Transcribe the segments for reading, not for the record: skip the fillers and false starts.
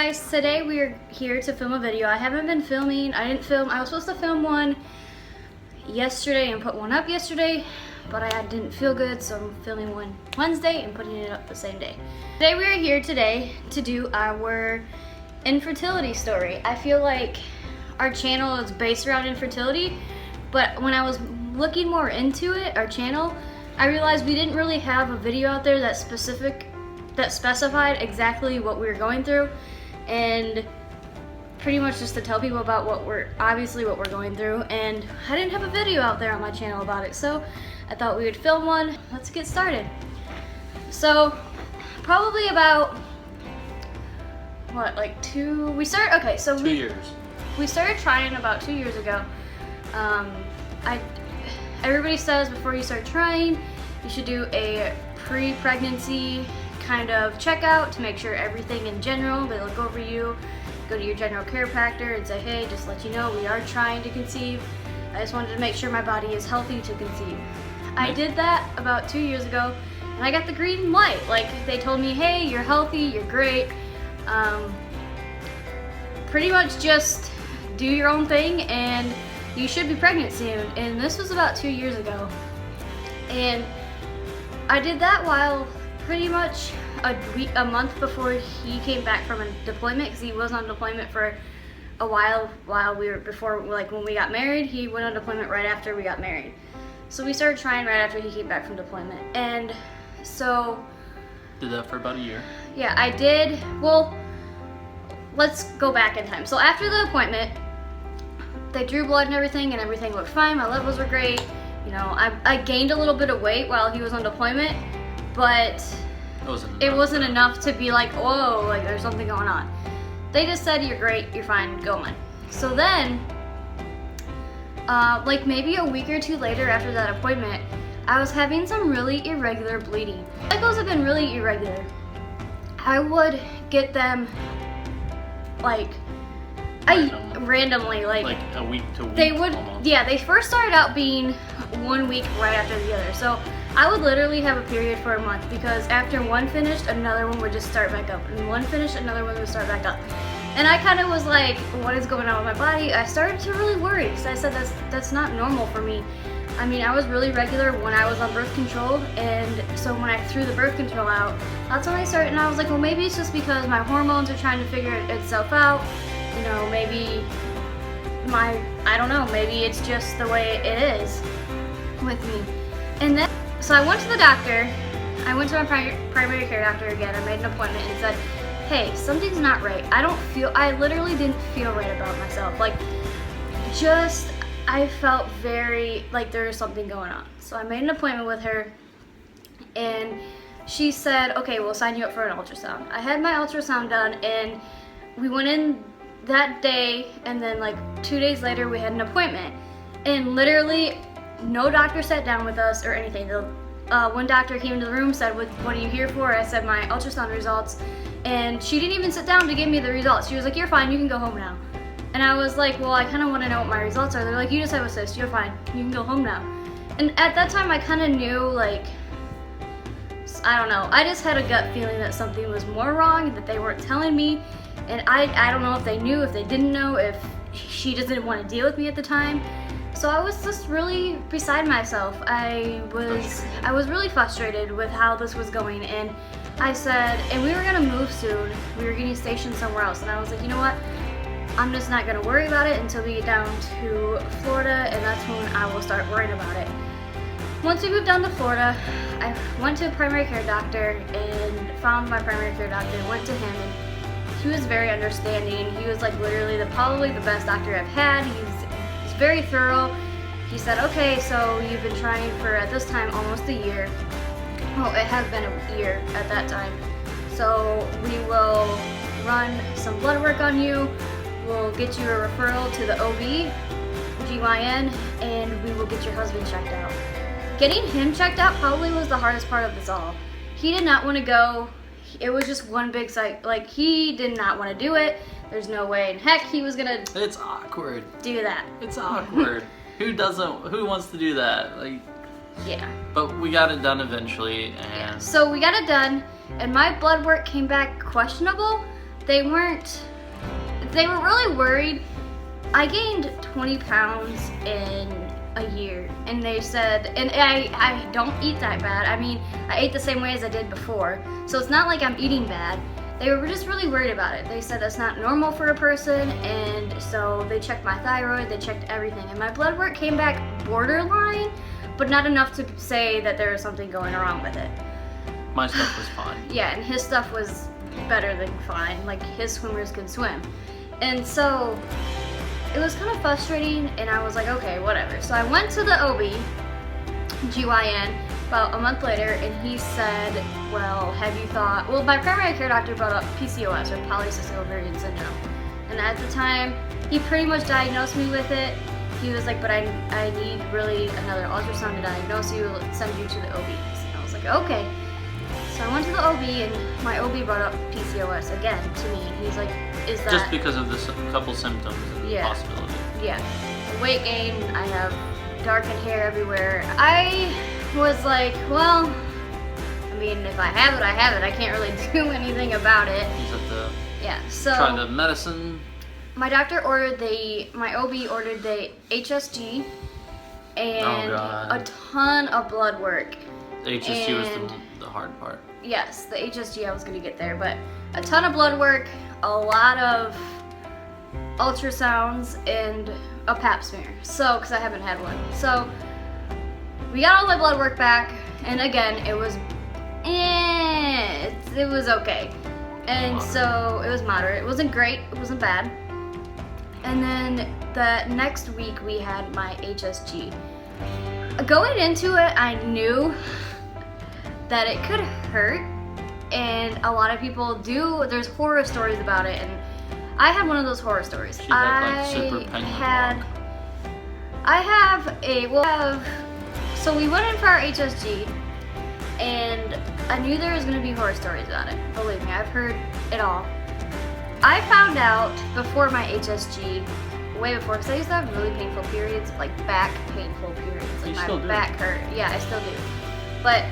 guys, today we are here to film a video. I haven't been filming. I was supposed to film one yesterday and put one up yesterday, but I didn't feel good, so I'm filming one Wednesday and putting it up the same day. Today we are here to do our infertility story. I feel like our channel is based around infertility, but when I was looking more into it, our channel, I realized we didn't really have a video out there that specified exactly what we were going through, and pretty much just to tell people about what we're going through. And I didn't have a video out there on my channel about it, so I thought we would film one. Let's get started. So probably about we started trying about 2 years ago. Everybody says before you start trying, you should do a pre-pregnancy kind of checkout to make sure everything in general, they look over you, go to your general chiropractor and say, hey, just let you know we are trying to conceive. I just wanted to make sure my body is healthy to conceive. I did that about 2 years ago and I got the green light. Like, they told me, hey, you're healthy, you're great. Pretty much just do your own thing and you should be pregnant soon. And this was about 2 years ago. And I did that while pretty much a month before he came back from a deployment, because he was on deployment for a while when we got married. He went on deployment right after we got married. So we started trying right after he came back from deployment. And so did that for about a year. Yeah, I did. Well, let's go back in time. So after the appointment, they drew blood and everything looked fine. My levels were great. You know, I gained a little bit of weight while he was on deployment, but it wasn't enough to be like, whoa, like there's something going on. They just said, you're great, you're fine, go on. So then, like maybe a week or two later after that appointment, I was having some really irregular bleeding. Cycles have been really irregular. I would get them randomly, like a week to week. They would, almost. Yeah, they first started out being 1 week right after the other. So I would literally have a period for a month, because after one finished, another one would just start back up, and one finished, another one would start back up. And I kind of was like, what is going on with my body? I started to really worry, because I said that's not normal for me. I mean, I was really regular when I was on birth control, and so when I threw the birth control out, that's when I started, and I was like, well, maybe it's just because my hormones are trying to figure itself out. You know, maybe I don't know, maybe it's just the way it is with me. And then, so I went to the doctor. I went to my primary care doctor again. I made an appointment and said, hey, something's not right. I literally didn't feel right about myself. I felt very like there was something going on. So I made an appointment with her, and she said, okay, we'll sign you up for an ultrasound. I had my ultrasound done, and we went in that day, and then like 2 days later we had an appointment, and literally no doctor sat down with us or anything. One doctor came into the room, said, what are you here for? I said my ultrasound results, and she didn't even sit down to give me the results. She was like, you're fine, you can go home now. And I was like, well, I kind of want to know what my results are. They're like, you just have a cyst, you're fine, you can go home now. And at that time I kind of knew, like, I don't know, I just had a gut feeling that something was more wrong, that they weren't telling me. And I don't know if they knew, if they didn't know, if she just didn't want to deal with me at the time. So I was just really beside myself. I was really frustrated with how this was going, and I said, and we were gonna move soon. We were getting stationed somewhere else, and I was like, you know what? I'm just not gonna worry about it until we get down to Florida, and that's when I will start worrying about it. Once we moved down to Florida, I went to a primary care doctor and found my primary care doctor, went to him, and he was very understanding. He was like literally probably the best doctor I've had. He's very thorough. He said, okay, so you've been trying for, at this time, almost a year. Well, it has been a year at that time. So we will run some blood work on you. We'll get you a referral to the OB/GYN, and we will get your husband checked out. Getting him checked out probably was the hardest part of this all. He did not want to go. It was just one big sight. Like, he did not want to do it. There's no way in heck he was gonna. It's awkward. Do that. It's awkward. Who wants to do that? Like. Yeah. But we got it done eventually, and. Yeah. So we got it done, and my blood work came back questionable, they were really worried. I gained 20 pounds in a year, and they said, and I don't eat that bad. I mean, I ate the same way as I did before, so it's not like I'm eating bad. They were just really worried about it. They said that's not normal for a person, and so they checked my thyroid, they checked everything, and my blood work came back borderline, but not enough to say that there was something going wrong with it. My stuff was fine. Yeah, and his stuff was better than fine. Like, his swimmers can swim. And so it was kind of frustrating, and I was like, okay, whatever. So I went to the OB/GYN about a month later, and he said, well, have you thought, well, my primary care doctor brought up PCOS, or polycystic ovarian syndrome. And at the time, he pretty much diagnosed me with it. He was like, but I need really another ultrasound to diagnose you, send you to the OBs. And I was like, okay. So I went to the OB, and my OB brought up PCOS again to me. He's like, is that... Just because of this couple symptoms and the possibility. Yeah. Weight gain, I have darkened hair everywhere. I was like, well, I mean, if I have it, I have it. I can't really do anything about it. You just have to so try the medicine. my doctor ordered my OB ordered the HSG and a ton of blood work. The HSG was the hard part. Yes, the HSG I was gonna get there, but a ton of blood work, a lot of ultrasounds, and a pap smear. So, because I haven't had one. So, we got all my blood work back, and again, it was okay. And so, it was moderate. It wasn't great, it wasn't bad. And then the next week, we had my HSG. Going into it, I knew that it could hurt, and a lot of people do. There's horror stories about it, and I had one of those horror stories. She had, like, super penguin walk. So we went in for our HSG, and I knew there was gonna be horror stories about it. Believe me, I've heard it all. I found out before my HSG, way before, because I used to have really painful periods, like back painful periods. Like my back hurt. Yeah, I still do. But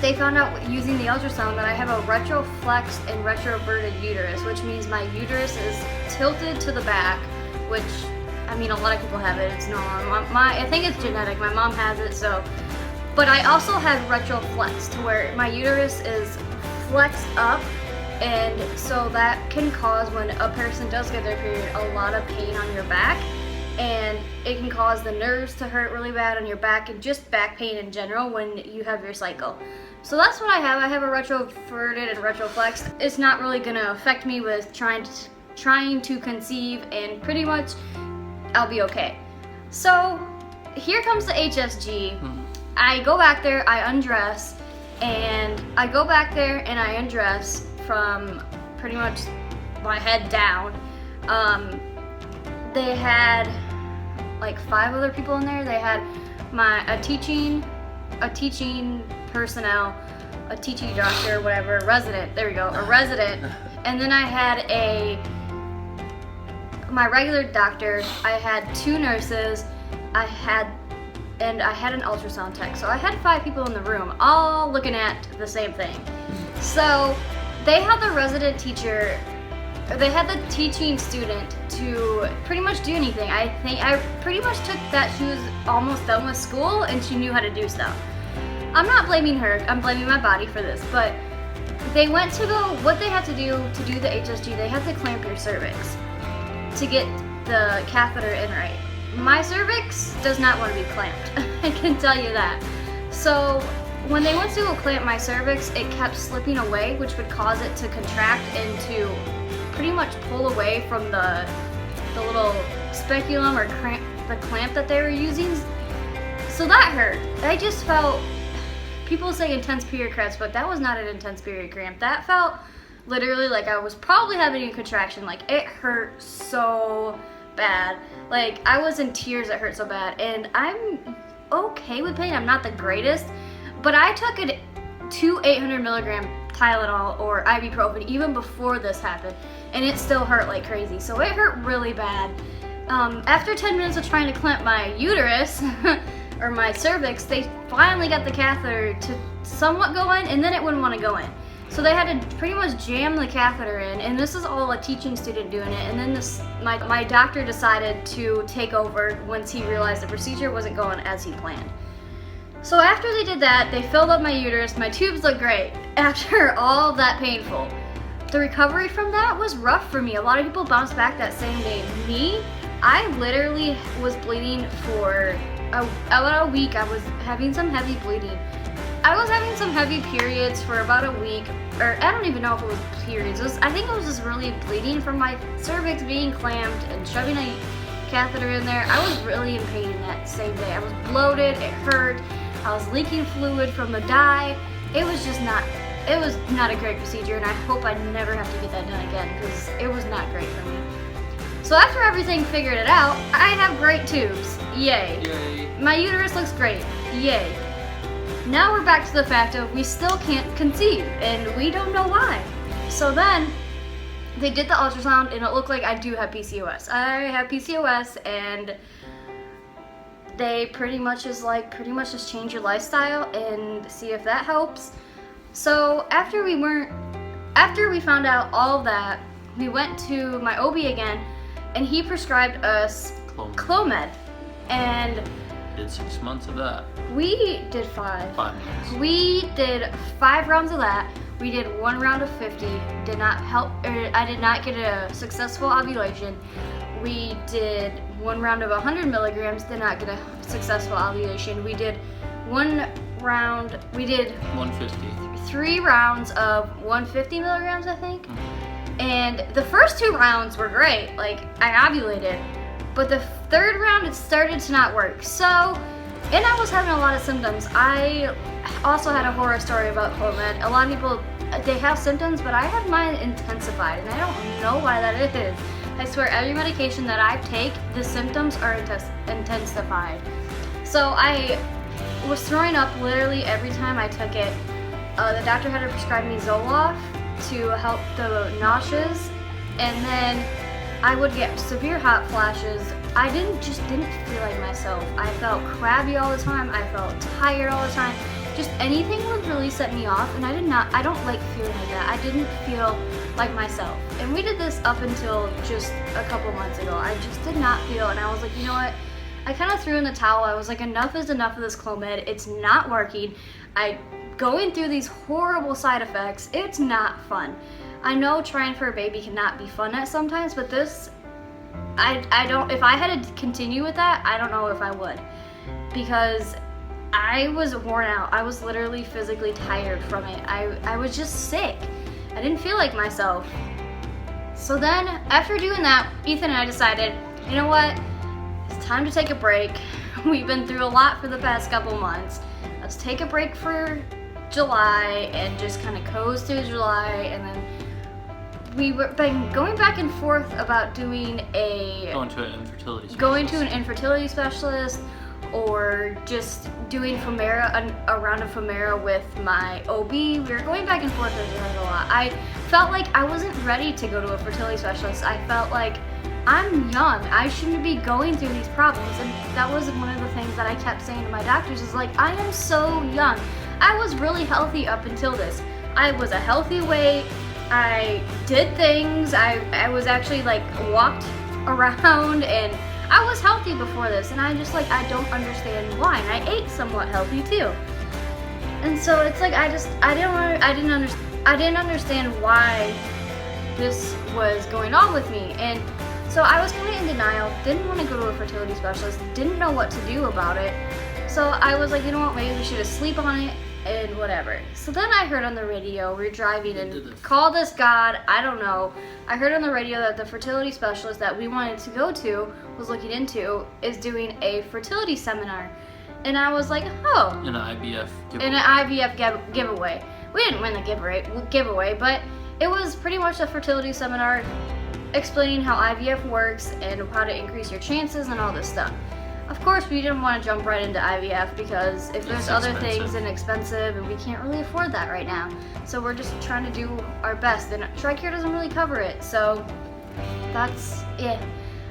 they found out using the ultrasound that I have a retroflexed and retroverted uterus, which means my uterus is tilted to the back, which, I mean, a lot of people have it. It's normal. I think it's genetic. My mom has it, so. But I also have retroflexed, where my uterus is flexed up, and so that can cause, when a person does get their period, a lot of pain on your back, and it can cause the nerves to hurt really bad on your back, and just back pain in general when you have your cycle. So that's what I have. I have a retroverted and retroflexed. It's not really gonna affect me with trying to conceive, and pretty much I'll be okay. So here comes the HSG. I go back there, I undress, and I go back there and I undress from pretty much my head down. They had like 5 other people in there. They had a teaching personnel, a teaching doctor, whatever, resident, there we go, a resident. And then I had my regular doctor, I had 2 nurses, I had an ultrasound tech. So I had 5 people in the room, all looking at the same thing. So they had the resident teacher, they had the teaching student to pretty much do anything. I think I pretty much took that she was almost done with school and she knew how to do stuff. I'm not blaming her, I'm blaming my body for this, but they went to what they had to do the HSG, they had to clamp your cervix to get the catheter in right. My cervix does not want to be clamped, I can tell you that. So when they went to go clamp my cervix, it kept slipping away, which would cause it to contract and to pretty much pull away from the little speculum or the clamp that they were using. So that hurt. I just felt, people say intense period cramps, but that was not an intense period cramp. That felt literally like I was probably having a contraction. Like, it hurt so bad. Like, I was in tears, it hurt so bad. And I'm okay with pain, I'm not the greatest, but I took 2 800 milligram Tylenol or ibuprofen even before this happened, and it still hurt like crazy. So it hurt really bad. After 10 minutes of trying to clamp my uterus, or my cervix, they finally got the catheter to somewhat go in, and then it wouldn't want to go in. So they had to pretty much jam the catheter in, and this is all a teaching student doing it. And then my doctor decided to take over once he realized the procedure wasn't going as he planned. So after they did that, they filled up my uterus. My tubes look great after all that painful. The recovery from that was rough for me. A lot of people bounced back that same day. Me, I literally was bleeding for about a week. I was having some heavy bleeding. I was having some heavy periods for about a week, or I don't even know if it was periods. I think it was just really bleeding from my cervix being clamped and shoving a catheter in there. I was really in pain that same day. I was bloated, it hurt, I was leaking fluid from the dye. It was not a great procedure, and I hope I never have to get that done again because it was not great for me. So after everything figured it out, I have great tubes. Yay. Yay. My uterus looks great. Yay. Now we're back to the fact of we still can't conceive, and we don't know why. So then they did the ultrasound, and it looked like I do have PCOS. I have PCOS, and they pretty much just change your lifestyle and see if that helps. So after we found out all of that, we went to my OB again, and he prescribed us Clomid, and did 6 months of that. we did 5. 5 months. We did 5 rounds of that. We did 1 round of 50. Did not help, or I did not get a successful ovulation. We did 1 round of 100 milligrams. Did not get a successful ovulation. We did 150. 3 rounds of 150 milligrams, I think. And the first 2 rounds were great. Like, I ovulated. But the 3rd round, it started to not work. So, and I was having a lot of symptoms. I also had a horror story about Clomid. A lot of people, they have symptoms, but I had mine intensified, and I don't know why that is. I swear, every medication that I take, the symptoms are intensified. So I was throwing up literally every time I took it. The doctor had to prescribe me Zoloft to help the nauseas, and then I would get severe hot flashes. I didn't feel like myself. I felt crabby all the time. I felt tired all the time. Just anything would really set me off, and I don't like feeling like that. I didn't feel like myself. And we did this up until just a couple months ago. I just did not feel, and I was like, you know what? I kind of threw in the towel. I was like, enough is enough of this Clomid. It's not working. Going through these horrible side effects. It's not fun. I know trying for a baby cannot be fun at sometimes, but this, I don't, if I had to continue with that, I don't know if I would, because I was worn out. I was literally physically tired from it. I was just sick. I didn't feel like myself. So then, after doing that, Ethan and I decided, you know what? It's time to take a break. We've been through a lot for the past couple months. Let's take a break for July and just kind of coast through July, and then we've been going back and forth about going to an infertility specialist, or just doing a round of Femera with my OB. We were going back and forth with it a lot. I felt like I wasn't ready to go to a fertility specialist. I felt like I'm young. I shouldn't be going through these problems. And that was one of the things that I kept saying to my doctors is like, I am so young. I was really healthy up until this. I was a healthy weight. I did things. I was actually like walked around, and I was healthy before this, and I don't understand why. And I ate somewhat healthy too. And so it's like I didn't understand why this was going on with me. And so I was kind of in denial, didn't want to go to a fertility specialist, didn't know what to do about it. So I was like, you know what, maybe we should sleep on it and whatever. So then I heard on the radio, we were driving and call this God, I don't know. I heard on the radio that the fertility specialist that we wanted to go to, was looking into, is doing a fertility seminar. And I was like, oh. An IVF giveaway. We didn't win the giveaway, but it was pretty much a fertility seminar explaining how IVF works and how to increase your chances and all this stuff. Of course, we didn't want to jump right into IVF because if there's other things and expensive, and we can't really afford that right now. So we're just trying to do our best, and TRICARE doesn't really cover it, so that's it.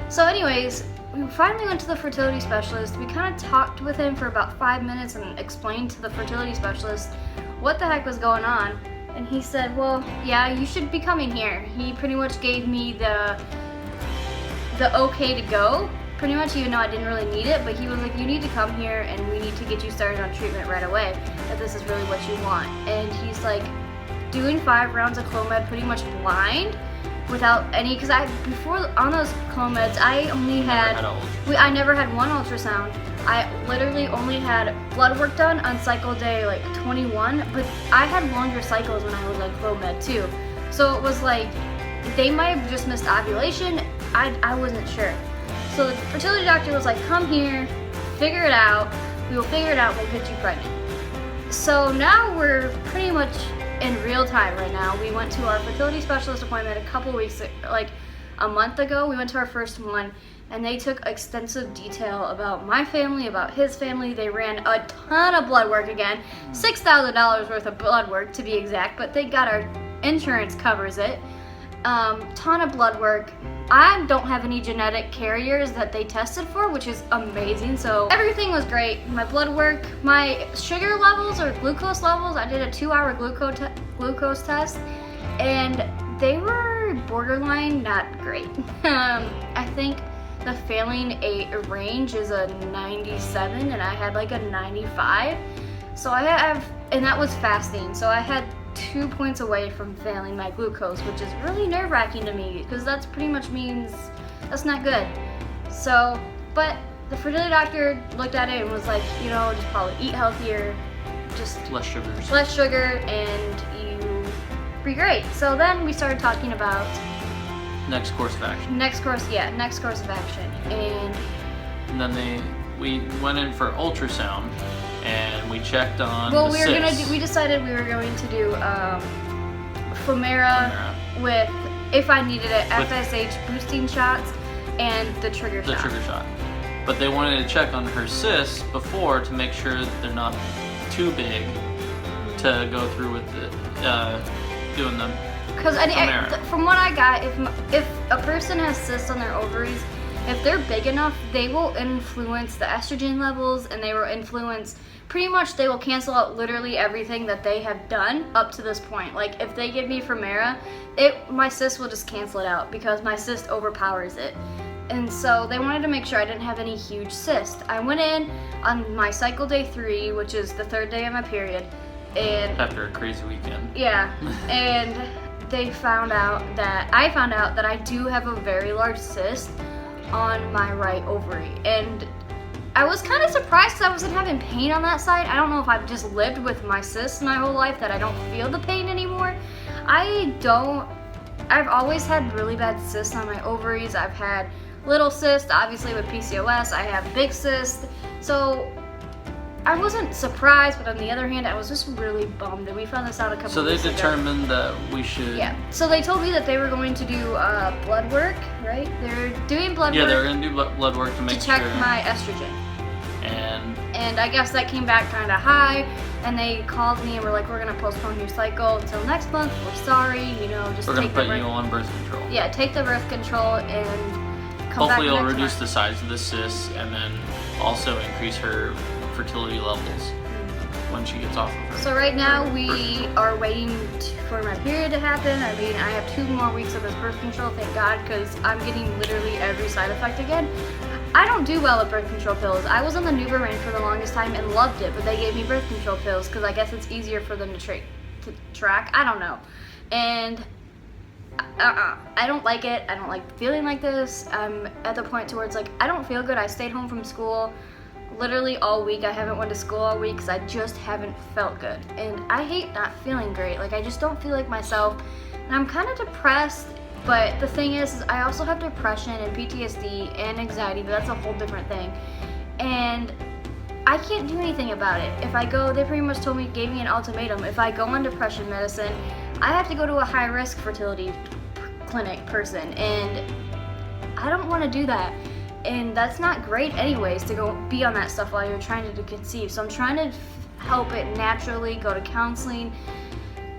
So anyways, we finally went to the fertility specialist. We kind of talked with him for about 5 minutes and explained to the fertility specialist what the heck was going on. And he said, well, yeah, you should be coming here. He pretty much gave me the okay to go, pretty much, even though I didn't really need it, but he was like, you need to come here and we need to get you started on treatment right away, that this is really what you want. And he's like, doing 5 rounds of Clomid pretty much blind, without any, because before on those Clomeds, I only I never had one ultrasound. I literally only had blood work done on cycle day like 21, but I had longer cycles when I was on Clomed too. So it was like, they might have just missed ovulation, I wasn't sure. So the fertility doctor was like, come here, figure it out, we will figure it out, we'll get you pregnant. So now we're pretty much in real time right now. We went to our fertility specialist appointment a couple weeks, like a month ago. We went to our first one, and they took extensive detail about my family, about his family. They ran a ton of blood work again, $6,000 worth of blood work to be exact, but thank God our insurance covers it. Ton of blood work. I don't have any genetic carriers that they tested for, which is amazing. So everything was great. My blood work, my sugar levels or glucose levels, I did a 2-hour glucose test, and they were borderline not great. I think the failing range is a 97, and I had like a 95. So and that was fasting. So I had 2 points away from failing my glucose, which is really nerve-wracking to me, because that's pretty much means that's not good. So, but the fertility doctor looked at it and was like, you know, just probably eat healthier, just less sugar, and you be great. So then we started talking about next course of action. Next course of action. And then we went in for ultrasound, and we checked on we decided we were going to do Femera with, if I needed it, FSH boosting shots and the trigger shot. But they wanted to check on her cysts before to make sure that they're not too big to go through with doing them. Because from what I got, if a person has cysts on their ovaries, if they're big enough, they will influence the estrogen levels, and they will influence, pretty much they will cancel out literally everything that they have done up to this point. Like if they give me Femera, my cyst will just cancel it out because my cyst overpowers it. And so they wanted to make sure I didn't have any huge cyst. I went in on my cycle day 3, which is the 3rd day of my period, and after a crazy weekend. Yeah, and I found out that I do have a very large cyst on my right ovary, and I was kind of surprised because I wasn't having pain on that side. I don't know if I've just lived with my cysts my whole life that I don't feel the pain anymore. I've always had really bad cysts on my ovaries. I've had little cysts, obviously with PCOS. I have big cysts, so I wasn't surprised, but on the other hand, I was just really bummed, and we found this out a couple weeks ago. So they determined that we should... Yeah, so they told me that they were going to do blood work, right? They're doing blood work. Yeah, they're going to do blood work to check my estrogen. And I guess that came back kind of high, and they called me and were like, we're going to postpone your cycle until next month. We're sorry, just we're going to put you on birth control. Yeah, take the birth control and come Hopefully back it'll next reduce month. the size of the cysts, and then also increase her fertility levels when she gets off of her. So right now we are waiting for my period to happen. I mean, I have 2 more weeks of this birth control, thank God, because I'm getting literally every side effect again. I don't do well with birth control pills. I was on the NuvaRing for the longest time and loved it, but they gave me birth control pills because I guess it's easier for them to track. I don't know. And I don't like it. I don't like feeling like this. I'm at the point towards like, I don't feel good. I stayed home from school literally all week. I haven't went to school all week because I just haven't felt good. And I hate not feeling great. Like I just don't feel like myself. And I'm kind of depressed. But the thing is I also have depression and PTSD and anxiety, but that's a whole different thing. And I can't do anything about it. If I go, they pretty much gave me an ultimatum. If I go on depression medicine, I have to go to a high-risk fertility clinic person, and I don't want to do that. And that's not great anyways, to go be on that stuff while you're trying to conceive. So I'm trying to help it naturally, go to counseling.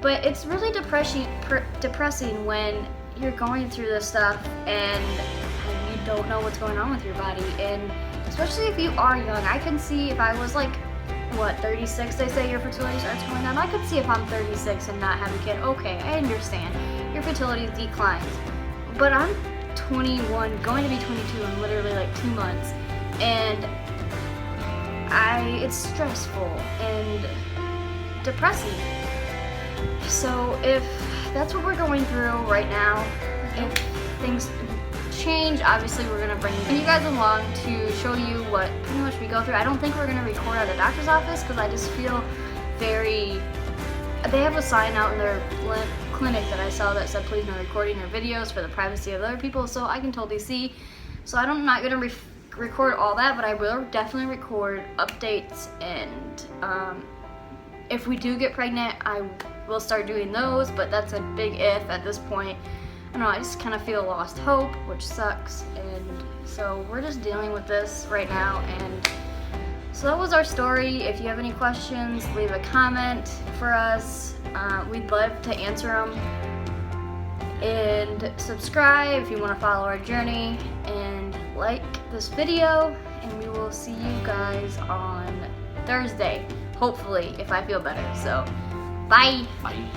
But it's really depressing when you're going through this stuff and you don't know what's going on with your body. And especially if you are young, I can see if I was like what, 36 they say your fertility starts going down. I could see if I'm 36 and not have a kid. Okay, I understand. Your fertility declines. But I'm 21, going to be 22 in literally like 2 months. And it's stressful and depressing. So if that's what we're going through right now, if things change, obviously we're gonna bring you guys along to show you what pretty much we go through. I don't think we're gonna record at the doctor's office because I just feel very, they have a sign out in their clinic that I saw that said please no recording your videos for the privacy of other people, so I can totally see. So I'm not gonna record all that, but I will definitely record updates, and if we do get pregnant, I will start doing those, but that's a big if at this point. I don't know, I just kind of feel lost hope, which sucks, and so we're just dealing with this right now. And so that was our story. If you have any questions, leave a comment for us. We'd love to answer them. And subscribe if you want to follow our journey, and like this video, and we will see you guys on Thursday, hopefully, if I feel better. So, bye. Bye.